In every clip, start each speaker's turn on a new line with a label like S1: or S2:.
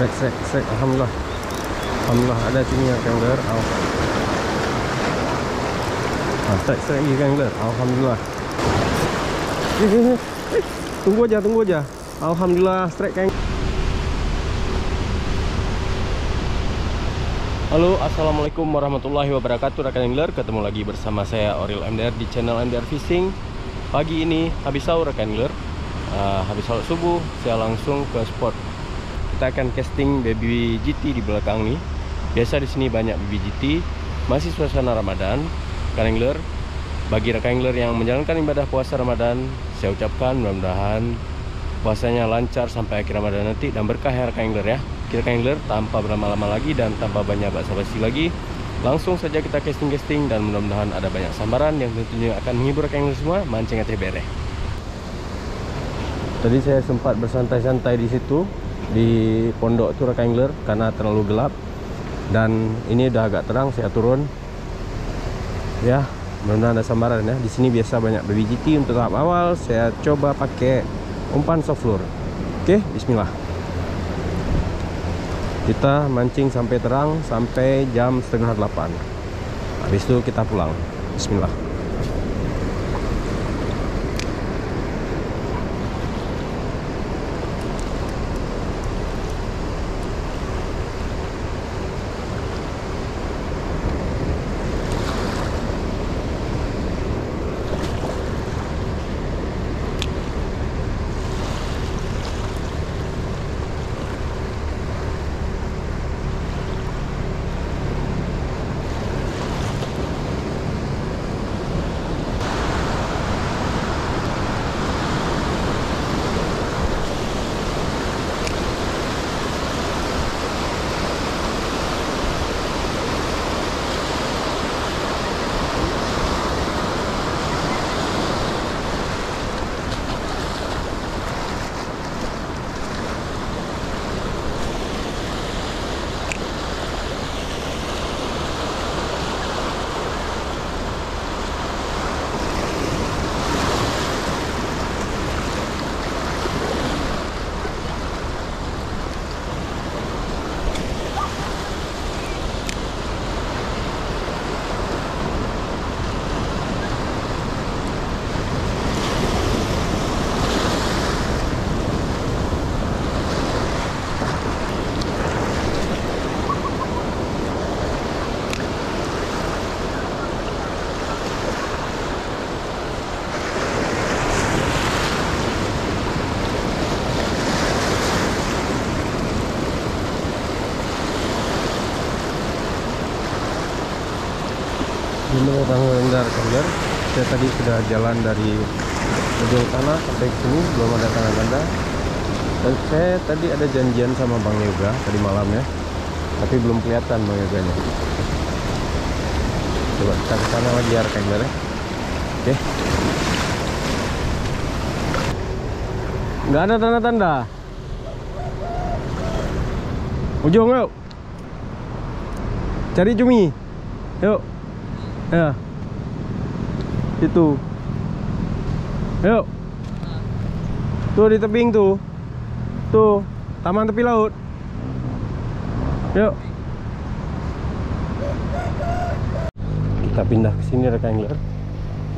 S1: Sek. Alhamdulillah. Alhamdulillah ada cumi yang angler. Sek lagi angler. Alhamdulillah. Tunggu aja. Alhamdulillah strike kang. Halo, assalamualaikum warahmatullahi wabarakatuh rekan angler. Ketemu lagi bersama saya Oril MDR di channel MDR Fishing. Pagi ini habis sahur rekan angler, habis sholat subuh saya langsung ke spot. Kita akan casting baby GT di belakang nih. Biasa di sini banyak baby GT. Masih suasana Ramadan rekan angler. Bagi rekan angler yang menjalankan ibadah puasa Ramadan, saya ucapkan mudah-mudahan puasanya lancar sampai akhir Ramadan nanti dan berkah ya rekan angler ya. Rekan angler, tanpa berlama-lama lagi dan tanpa banyak basa-basi lagi, langsung saja kita casting dan mudah-mudahan ada banyak sambaran yang tentunya akan menghibur rekan angler semua. Mancing aja bere. Tadi saya sempat bersantai-santai di situ di pondok itu rekan angler karena terlalu gelap, dan ini udah agak terang. Saya turun ya, mudah-mudahan ada sambaran ya. Di sini biasa banyak baby GT. Untuk tahap awal saya coba pakai umpan soft lure. Oke, bismillah. Kita mancing sampai terang, sampai jam 7:30. Habis itu kita pulang. Bismillah. Ini orang rendah rekan. Saya tadi sudah jalan dari ujung sana sampai ke sini, belum ada tanda-tanda. Dan saya tadi ada janjian sama Bang Yoga tadi malam ya, tapi belum kelihatan Bang Yoganya. Coba kita ke sana lagi ya rekan ya. Oke. Nggak ada tanda-tanda. Ujung yuk. Cari cumi. Yuk. Ya, itu, yuk, tuh di tebing tuh, taman tepi laut, yuk. Kita pindah ke sini rekan angler.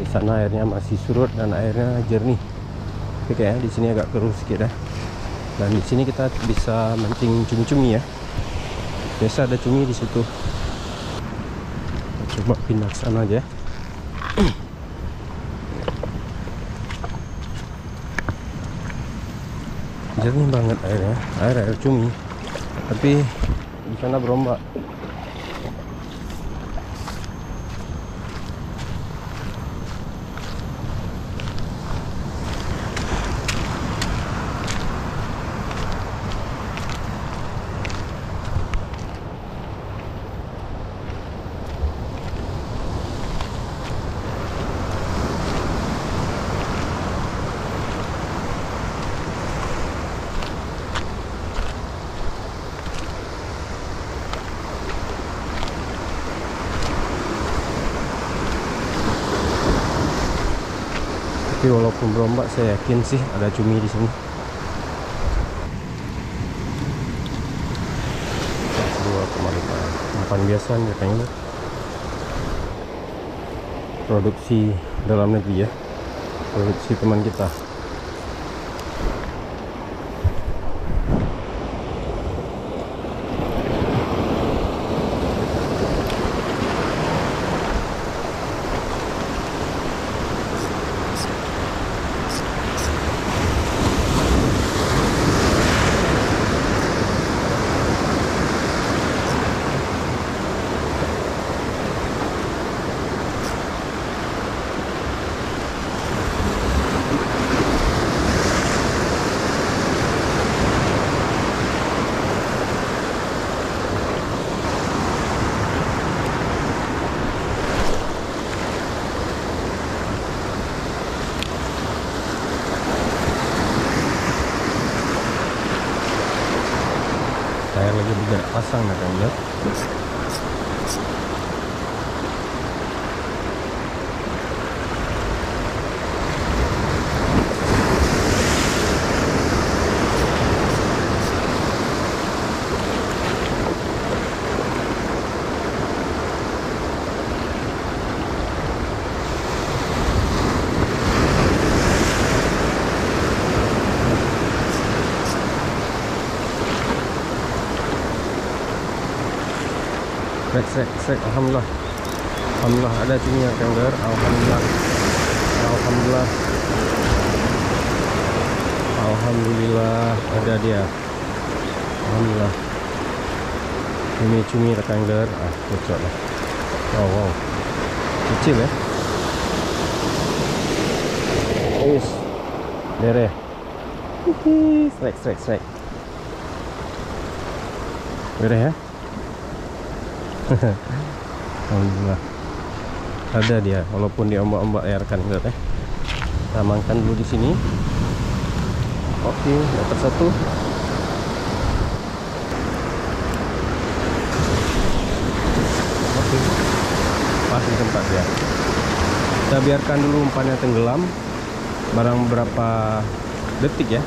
S1: Di sana airnya masih surut dan airnya jernih. Oke ya, di sini agak keruh sedikit ya. Dan di sini kita bisa mancing cumi-cumi ya. Biasa ada cumi di situ. Coba pindah ke sana aja. Jernih banget airnya, air cumi. Tapi di sana berombak. Tapi walaupun berombak, saya yakin sih ada cumi di sini. umpan biasa nih kayaknya. Produksi dalam negeri ya, produksi teman kita. Saya lagi bergerak pasang ya kan ya. Sek, alhamdulillah. Alhamdulillah ada cumi ya Kangler. Alhamdulillah. Alhamdulillah. Alhamdulillah ada dia. Alhamdulillah. Ini cumi ya Kangler. Cocok lah. Wow. Kecil ya. Wis. Dere. Strike. Dere ya. Alhamdulillah ada dia, walaupun dia ombak-ombak ya rekan ya. Kita amankan dulu di sini. Oke, dapat satu. Oke, pas di tempat ya. Kita biarkan dulu umpannya tenggelam barang beberapa detik ya,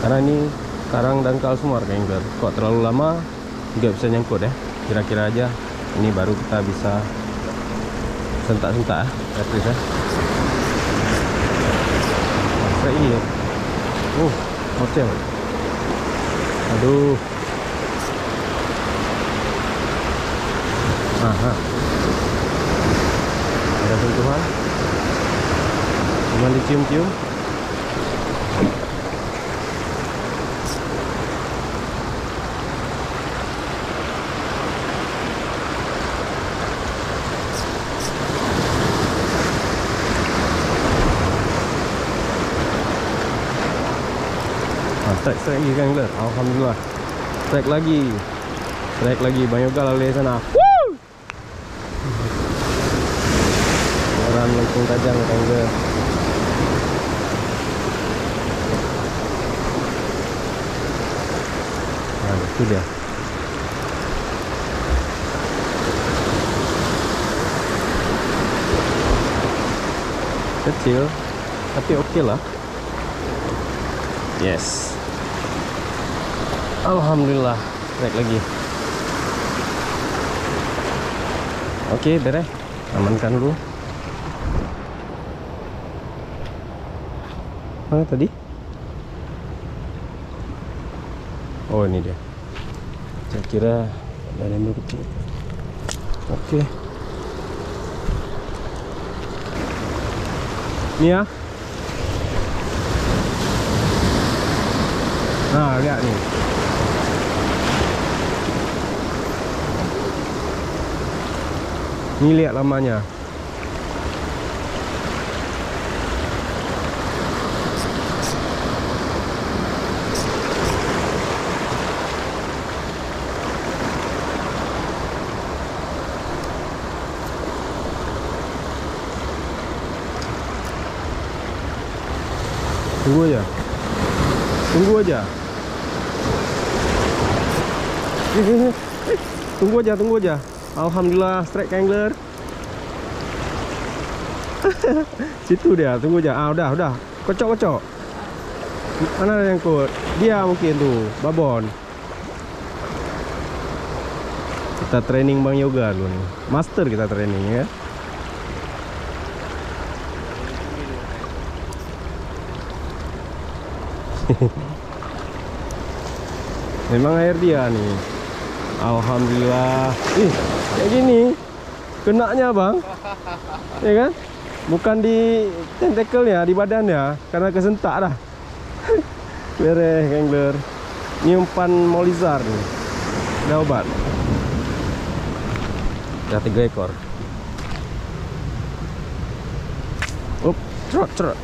S1: karena ini karang dangkal semua rekan angler. Kok terlalu lama nggak bisa nyangkut ya. Kira-kira aja ini baru kita bisa sentak-sentak ya Chris ya. Kayak ini ya. Hotel. Aduh. Aha. Ada sentuhan. Cuma dicium-cium. Strike lagi kan angler. Alhamdulillah. Strike lagi. Bang Yoga lalu di sana. Orang langsung tajam kan angler. Nah, itu dia. Kecil, tapi oke lah. Yes. Alhamdulillah, naik lagi. Oke, beres. Amankan dulu. Mana tadi? Oh, ini dia. Saya kira ada yang kecil. Oke. Ini ya. Nah, lihat nih. Ini lihat lamanya. Tunggu aja. Tunggu aja. Alhamdulillah, strike angler. Situ dia, tunggu aja. Udah. Kocok. Mana yang nyangkut? Dia mungkin tuh, babon. Kita training Bang Yoga dulu nih. Master kita training ya. Memang air dia nih. Alhamdulillah. Ih, kayak gini. Kenanya Bang. Ya kan? Bukan di tentakelnya, di badannya. Karena kesentak dah. Beres angler. Ini umpan molizar nih. Udah obat. Udah 3 ekor. Up, cerot.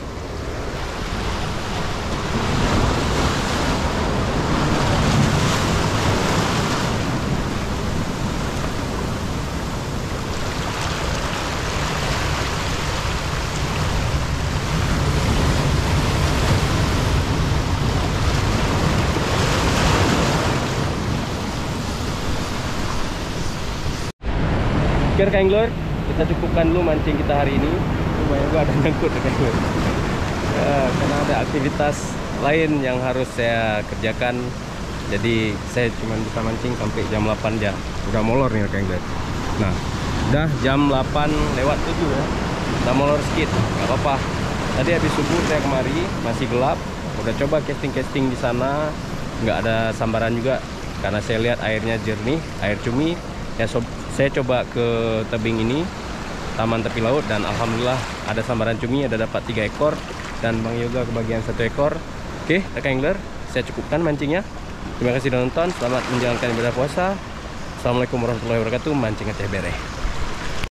S1: Oke rekan angler, kita cukupkan dulu mancing kita hari ini. Lumayan juga ada nyangkut rekan angler. Ya, karena ada aktivitas lain yang harus saya kerjakan. Jadi saya cuma bisa mancing sampai jam 8 aja. Udah molor nih rekan angler. Nah, udah jam 8 lewat 7 ya. Udah molor sedikit, nggak apa-apa. Tadi habis subuh saya kemari, masih gelap. Udah coba casting di sana, nggak ada sambaran juga. Karena saya lihat airnya jernih, air cumi. Ya saya coba ke tebing ini, taman tepi laut, dan alhamdulillah ada sambaran cumi, ada dapat 3 ekor, dan Bang Yoga kebagian 1 ekor. Oke rekan angler, saya cukupkan mancingnya. Terima kasih sudah nonton, selamat menjalankan ibadah puasa. Assalamualaikum warahmatullahi wabarakatuh. Mancing Aceh Bereh.